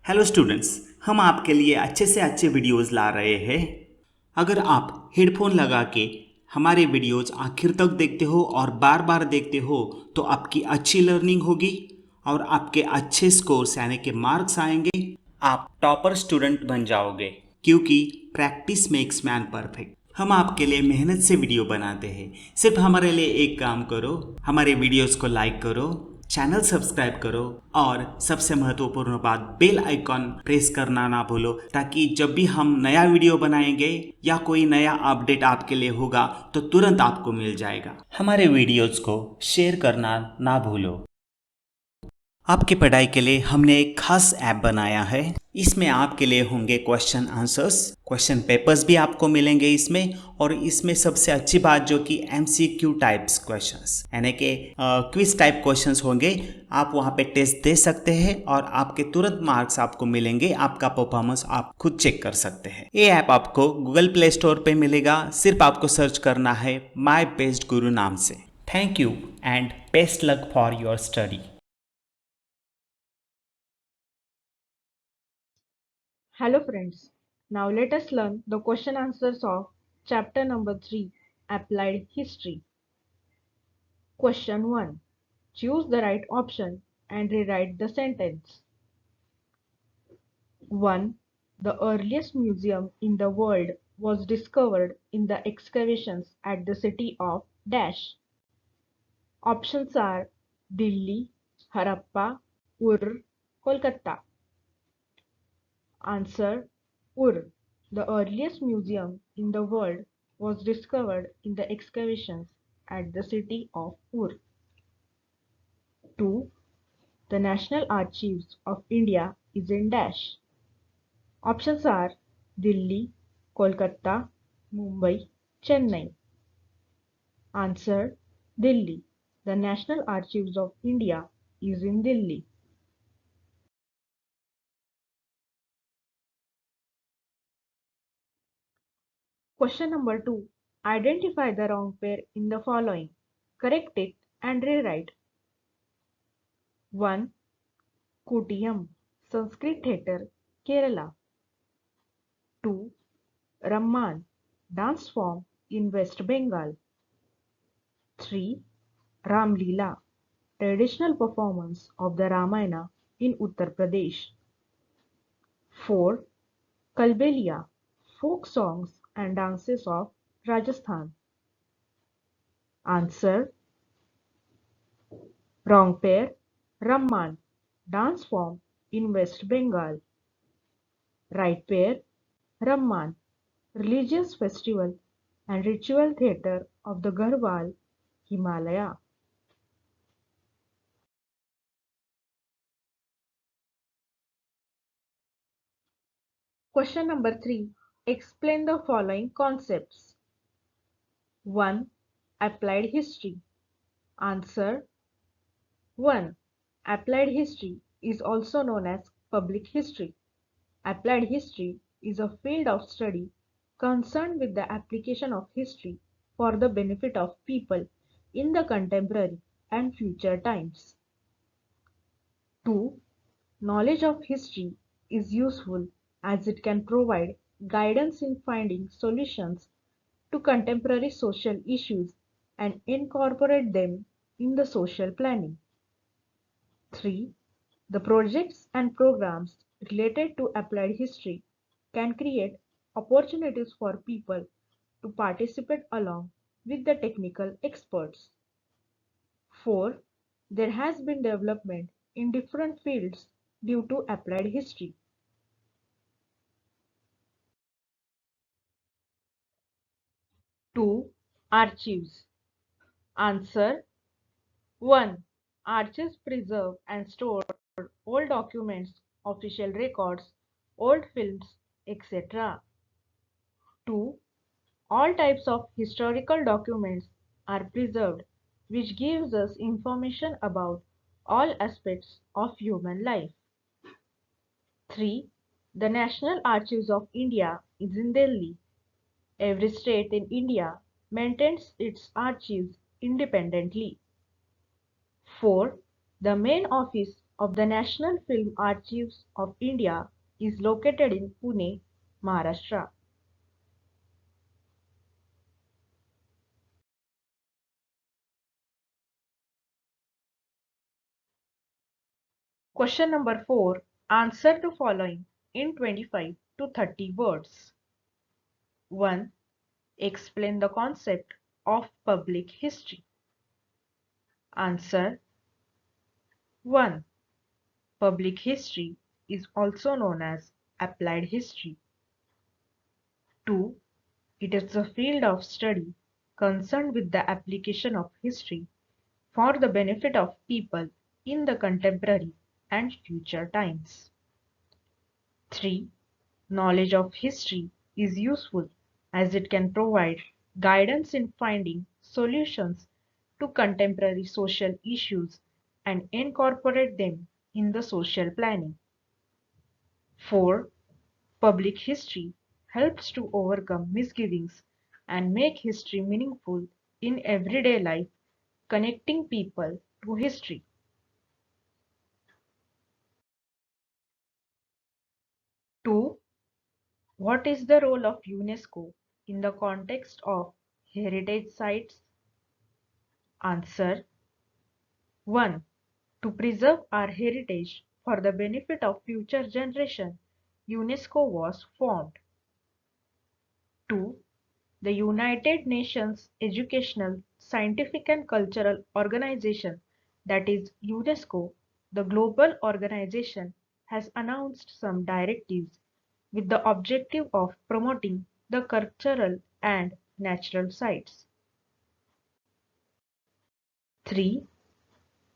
Hello students, हम आपके लिए अच्छे से अच्छे वीडियोस ला रहे हैं। अगर आप हेडफोन लगा के हमारे वीडियोस आखिर तक देखते हो और बार बार देखते हो तो आपकी अच्छी लर्निंग होगी और आपके अच्छे स्कोर्स यानी कि मार्क्स आएंगे। आप टॉपर स्टूडेंट बन जाओगे क्योंकि प्रैक्टिस मेक्स मैन परफेक्ट। हम आपके लिए मेहनत से वीडियो बनाते हैं। सिर्फ हमारे लिए एक काम करो, हमारे वीडियोस को लाइक करो, चैनल सब्सक्राइब करो और सबसे महत्वपूर्ण बात बेल आइकॉन प्रेस करना ना भूलो, ताकि जब भी हम नया वीडियो बनाएंगे या कोई नया अपडेट आपके लिए होगा तो तुरंत आपको मिल जाएगा। हमारे वीडियोस को शेयर करना ना भूलो। आपकी पढ़ाई के लिए हमने एक खास ऐप बनाया है। इसमें आपके लिए होंगे क्वेश्चन आंसर्स, क्वेश्चन पेपर्स भी आपको मिलेंगे इसमें। और इसमें सबसे अच्छी बात जो कि एमसीक्यू टाइप्स क्वेश्चंस यानी कि क्विज टाइप क्वेश्चंस होंगे। आप वहाँ पे टेस्ट दे सकते हैं और आपके तुरंत मार्क्स आपको मिलेंगे। आपका परफॉर्मेंस आप खुद चेक कर सकते हैं। ये ऐप आपको गूगल प्ले स्टोर पे मिलेगा। सिर्फ आपको सर्च करना है माई बेस्ट गुरु नाम से। Thank you and best luck for your study. Hello friends, now let us learn the question answers of chapter number 3, Applied History. Question 1. Choose the right option and rewrite the sentence. 1. The earliest museum in the world was discovered in the excavations at the city of Dash. Options are Delhi, Harappa, Ur, Kolkata. Answer: Ur. The earliest museum in the world was discovered in the excavations at the city of Ur. 2. The National Archives of India is in Dash. Options are Delhi, Kolkata, Mumbai, Chennai. Answer: Delhi. The National Archives of India is in Delhi. Question number 2. Identify the wrong pair in the following. Correct it and rewrite. 1. Kutiyam, Sanskrit Theatre, Kerala. 2. Ramman, dance form in West Bengal. 3. Ram Leela, traditional performance of the Ramayana in Uttar Pradesh. 4. Kalbelia, folk songs and dances of Rajasthan. Answer: wrong pair. Ramman, dance form in West Bengal. Right pair. Ramman, religious festival and ritual theatre of the Garhwal, Himalaya. Question number 3. Explain the following concepts. 1. Applied history. Answer: 1. Applied history is also known as public history. Applied history is a field of study concerned with the application of history for the benefit of people in the contemporary and future times. 2. Knowledge of history is useful as it can provide guidance in finding solutions to contemporary social issues and incorporate them in the social planning. 3. The projects and programs related to applied history can create opportunities for people to participate along with the technical experts. 4. There has been development in different fields due to applied history. 2. Archives. Answer: 1. Archives preserve and store old documents, official records, old films, etc. 2. All types of historical documents are preserved, which gives us information about all aspects of human life. 3. The National Archives of India is in Delhi. Every state in India maintains its archives independently. 4. The main office of the National Film Archives of India is located in Pune, Maharashtra? Question number 4. Answer the following in 25 to 30 words. 1. Explain the concept of public history. Answer 1. Public history is also known as applied history. 2. It is a field of study concerned with the application of history for the benefit of people in the contemporary and future times. 3. Knowledge of history is useful as it can provide guidance in finding solutions to contemporary social issues and incorporate them in the social planning. 4. Public history helps to overcome misgivings and make history meaningful in everyday life, connecting people to history. 2. What is the role of UNESCO in the context of heritage sites? Answer 1. To preserve our heritage for the benefit of future generations, UNESCO was formed. 2. The United Nations Educational, Scientific and Cultural Organization, that is UNESCO, the global organization, has announced some directives with the objective of promoting the cultural and natural sites. 3.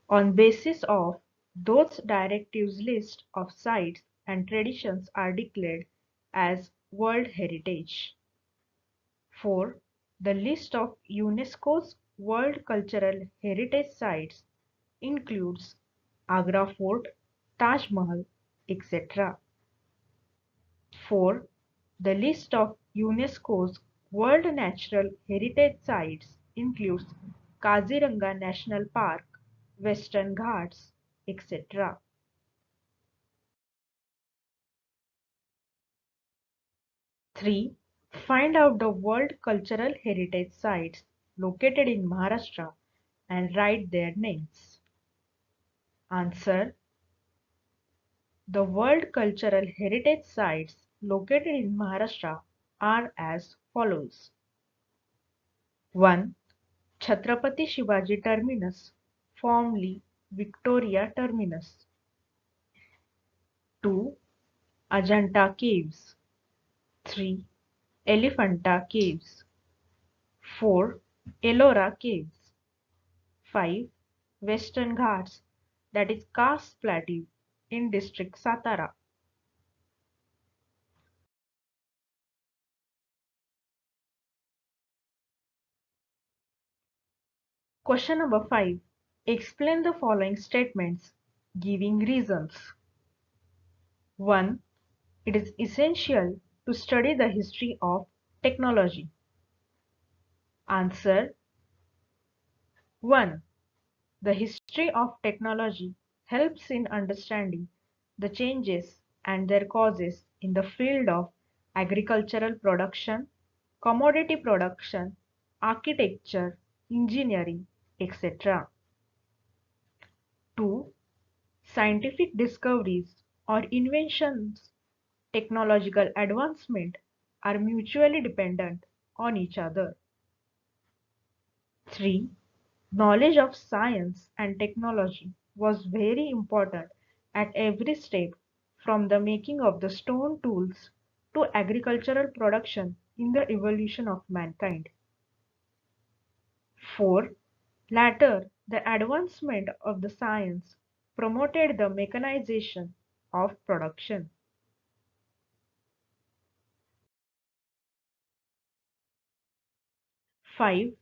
On basis of those directives, list of sites and traditions are declared as World Heritage. 4. The list of UNESCO's World Cultural Heritage Sites includes Agra Fort, Taj Mahal, etc. 4. The list of UNESCO's World Natural Heritage Sites includes Kaziranga National Park, Western Ghats, etc. Three, find out the World Cultural Heritage Sites located in Maharashtra and write their names. Answer. The World Cultural Heritage Sites located in Maharashtra are as follows. 1. Chhatrapati Shivaji Terminus, formerly Victoria Terminus. 2. Ajanta Caves. 3. Elephanta Caves. 4. Ellora Caves. 5. Western Ghats, that is Khas Plateau in district Satara. Question number 5. Explain the following statements giving reasons. 1. It is essential to study the history of technology. Answer. 1. The history of technology helps in understanding the changes and their causes in the field of agricultural production, commodity production, architecture, engineering, etc. 2. Scientific discoveries or inventions, technological advancement are mutually dependent on each other. 3. Knowledge of science and technology was very important at every step from the making of the stone tools to agricultural production in the evolution of mankind. 4. Later, the advancement of the science promoted the mechanization of production. 5.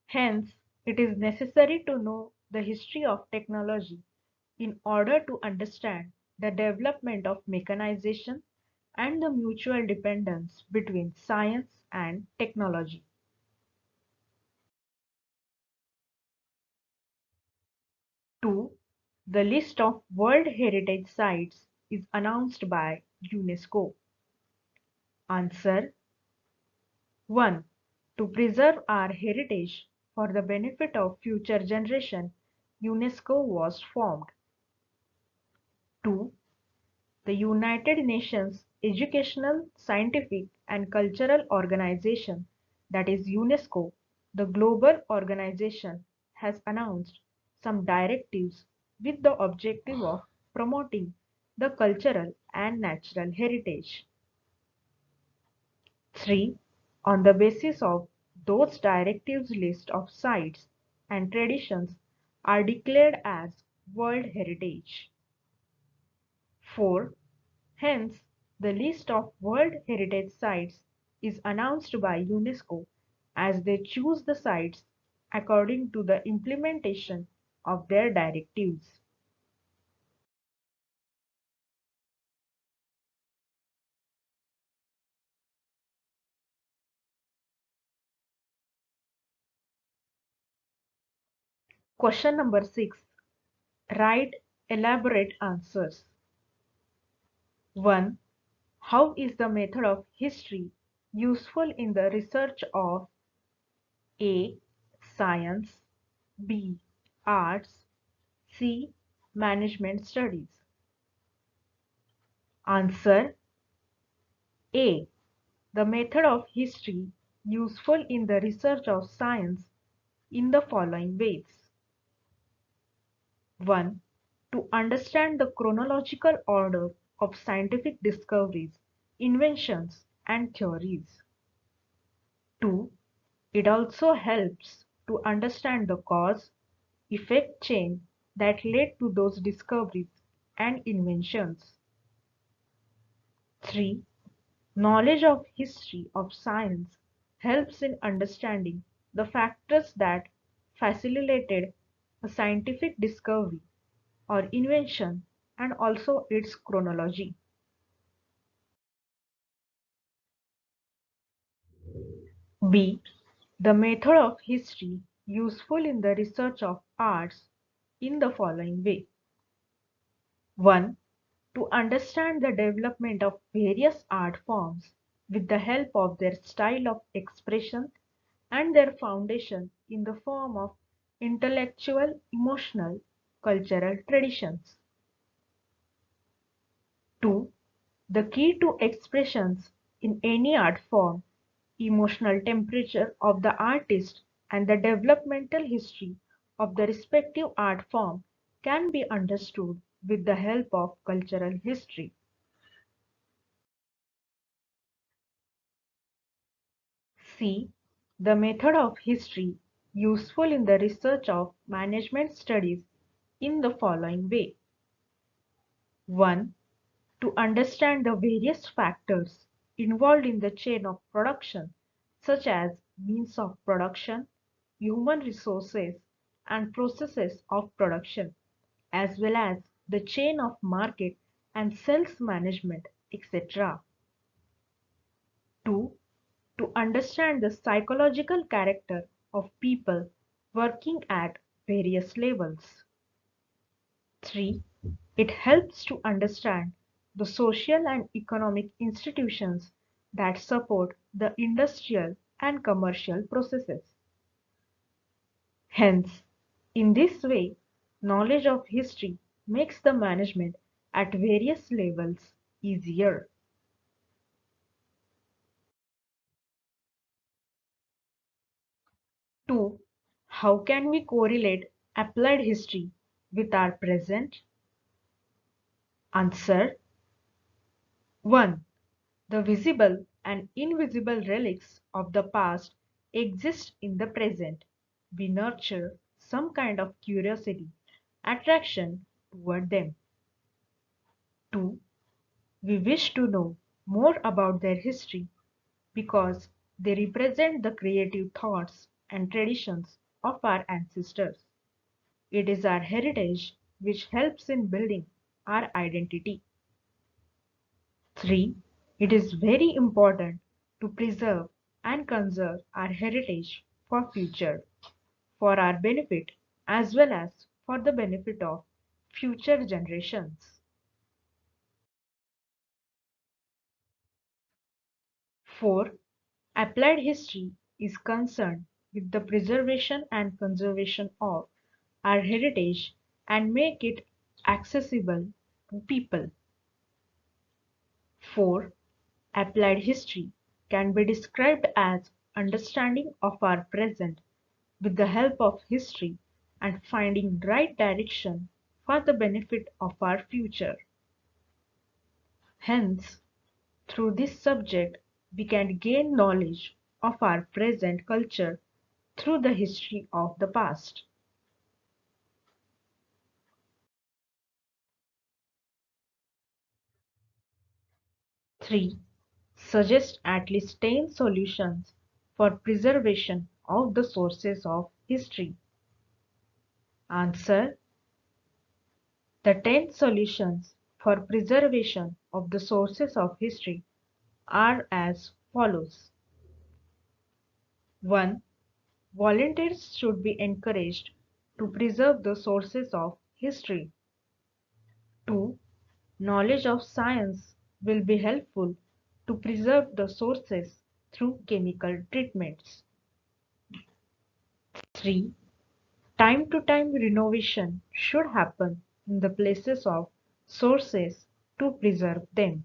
Hence, it is necessary to know the history of technology in order to understand the development of mechanization and the mutual dependence between science and technology. 2. the list of World Heritage Sites is announced by UNESCO? Answer: 1. To preserve our heritage for the benefit of future generations, UNESCO was formed. 2. The United Nations Educational, Scientific and Cultural Organization, that is UNESCO, the global organization, has announced some directives with the objective of promoting the cultural and natural heritage. 3. On the basis of those directives, list of sites and traditions are declared as World Heritage. 4. Hence, the list of World Heritage Sites is announced by UNESCO as they choose the sites according to the implementation of their directives. Question number 6. Write elaborate answers. 1. How is the method of history useful in the research of A. Science, B. Arts, C. Management studies? Answer: A. The method of history useful in the research of science in the following ways. 1. To understand the chronological order of scientific discoveries, inventions, and theories. 2. It also helps to understand the cause-effect chain that led to those discoveries and inventions. 3. Knowledge of history of science helps in understanding the factors that facilitated a scientific discovery or invention and also its chronology. B. The method of history useful in the research of arts in the following way. 1. To understand the development of various art forms with the help of their style of expression and their foundation in the form of intellectual, emotional, cultural traditions. 2. The key to expressions in any art form, emotional temperature of the artist, and the developmental history of the respective art form can be understood with the help of cultural history. C. The method of history useful in the research of management studies in the following way. 1. To understand the various factors involved in the chain of production, such as means of production, human resources, and processes of production, as well as the chain of market and sales management, etc. 2. To understand the psychological character of people working at various levels. 3. It helps to understand the social and economic institutions that support the industrial and commercial processes. Hence, in this way, knowledge of history makes the management at various levels easier. 2. How can we correlate applied history with our present? Answer: 1. The visible and invisible relics of the past exist in the present. We nurture some kind of curiosity, attraction toward them. 2. We wish to know more about their history because they represent the creative thoughts and traditions of our ancestors. It is our heritage which helps in building our identity. 3. It is very important to preserve and conserve our heritage for future, for our benefit as well as for the benefit of future generations. 4. Applied history is concerned with the preservation and conservation of our heritage and make it accessible to people. 4. Applied history can be described as understanding of our present with the help of history and finding right direction for the benefit of our future. Hence, through this subject, we can gain knowledge of our present culture through the history of the past. 3. Suggest at least 10 solutions for preservation of the sources of history. Answer: the 10 solutions for preservation of the sources of history are as follows. 1. Volunteers should be encouraged to preserve the sources of history. 2. Knowledge of science will be helpful to preserve the sources through chemical treatments. 3. Time to time renovation should happen in the places of sources to preserve them.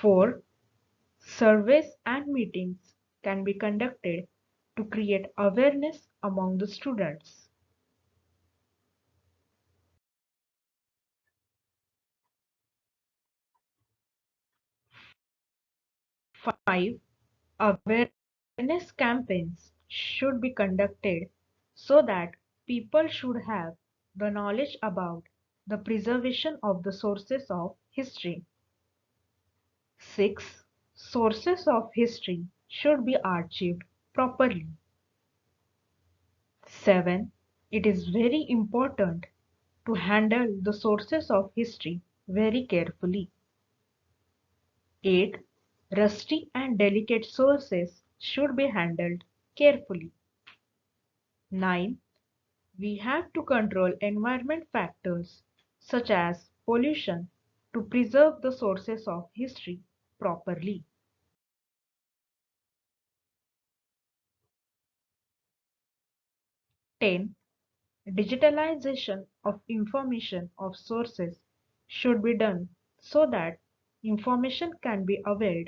4. Surveys and meetings can be conducted to create awareness among the students. 5. Awareness campaigns should be conducted so that people should have the knowledge about the preservation of the sources of history. 6. Sources of history should be archived properly. 7. It is very important to handle the sources of history very carefully. 8. Rusty and delicate sources should be handled carefully. 9. We have to control environment factors such as pollution to preserve the sources of history properly. 10. Digitalization of information of sources should be done so that information can be availed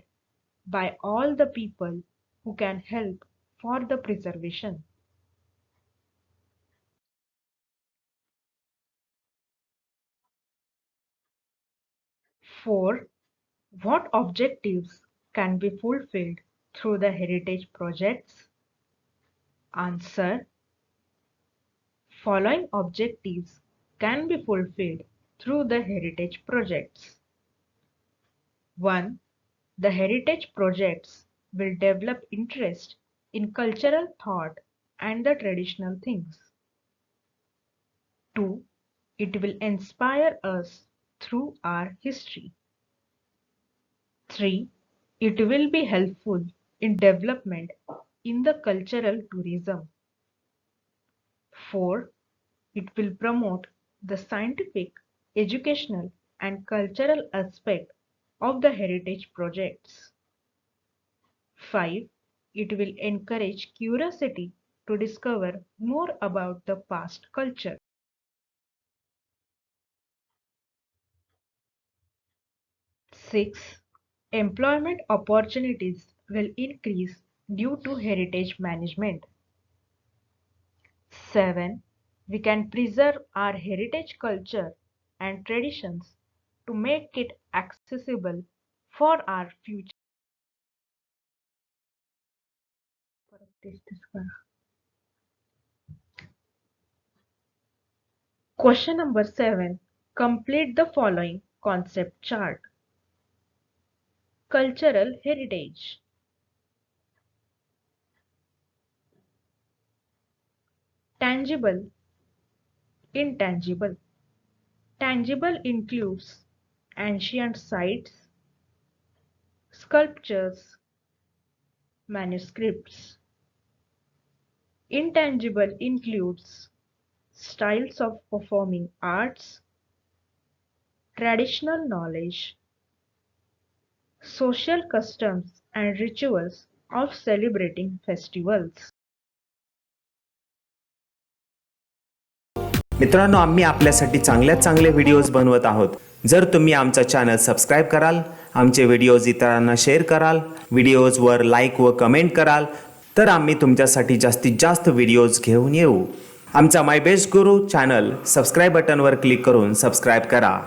by all the people who can help for the preservation. 4. What objectives can be fulfilled through the heritage projects? Answer: following objectives can be fulfilled through the heritage projects. 1. The heritage projects will develop interest in cultural thought and the traditional things. 2. It will inspire us through our history. 3. It will be helpful in development in the cultural tourism. 4. It will promote the scientific, educational, and cultural aspect of the heritage projects. 5. It will encourage curiosity to discover more about the past culture. 6. Employment opportunities will increase due to heritage management. 7. We can preserve our heritage culture and traditions to make it accessible for our future. Question number 7. Complete the following concept chart. Cultural heritage. Tangible, intangible. Tangible includes ancient sites, sculptures, manuscripts. Intangible includes styles of performing arts, traditional knowledge, social customs and rituals of celebrating festivals. मित्रांनो, आम्ही आपल्यासाठी चांगल्यात चांगले videos बनवत आहोत. जर तुम्ही आमचा चॅनल सबस्क्राईब कराल, आमचे व्हिडिओज इतरांना शेअर कराल, व्हिडिओजवर लाईक व कमेंट कराल, तर आम्ही तुमच्यासाठी जास्तीत जास्त व्हिडिओज घेऊन येऊ. आमचा my best Guru channel subscribe बटनवर click करून सबस्क्राईब करा.